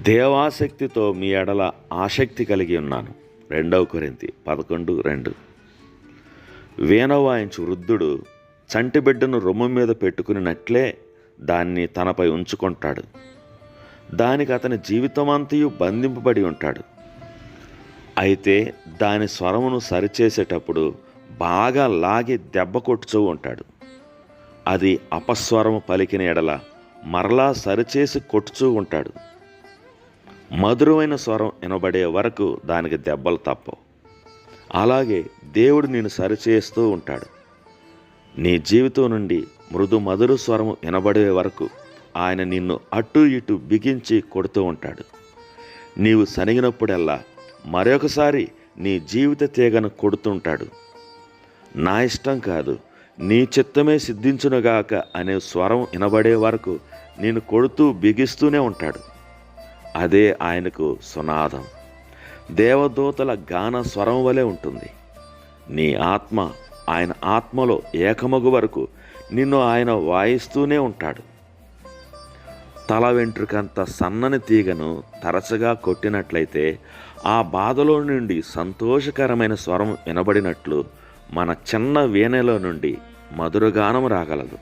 దేవాసక్తితో మీ ఎడల ఆసక్తి కలిగి ఉన్నాను. 2 కొరింథీ 11:2. వీణ వాయించు వృద్ధుడు చంటిబిడ్డను రొమ్ము మీద పెట్టుకున్నట్లే దాన్ని తనపై ఉంచుకుంటాడు. దానికి అతని జీవితమంతయు బంధింపబడి ఉంటాడు. అయితే దాని స్వరమును సరిచేసేటప్పుడు బాగా లాగి దెబ్బ కొట్టుచూ ఉంటాడు. అది అపస్వరము పలికిన ఎడల మరలా సరిచేసి కొట్టుచూ ఉంటాడు. మధురమైన స్వరం వినబడే వరకు దానికి దెబ్బలు తప్పవు. అలాగే దేవుడు నిన్ను సరిచేస్తూ ఉంటాడు. నీ జీవితం నుండి మృదు మధుర స్వరము వినబడే వరకు ఆయన నిన్ను అటు ఇటు బిగించి కొడుతూ ఉంటాడు. నీవు సనిగినప్పుడల్లా మరొకసారి నీ జీవిత తీగను కొడుతుంటాడు. నా ఇష్టం కాదు, నీ చిత్తమే సిద్ధించునుగాక అనే స్వరం వినబడే వరకు నేను కొడుతూ బిగిస్తూనే ఉంటాడు. అదే ఆయనకు సునాదం. దేవదూతల గాన స్వరం వలె ఉంటుంది. నీ ఆత్మ ఆయన ఆత్మలో ఏకమగు వరకు నిన్ను ఆయన వాయిస్తూనే ఉంటాడు. తల వెంట్రుకంత సన్నని తీగను తరచుగా కొట్టినట్లయితే ఆ బాధలో నుండి సంతోషకరమైన స్వరం వినబడినట్లు మన చిన్న వీణలో నుండి మధురగానం రాగలదు.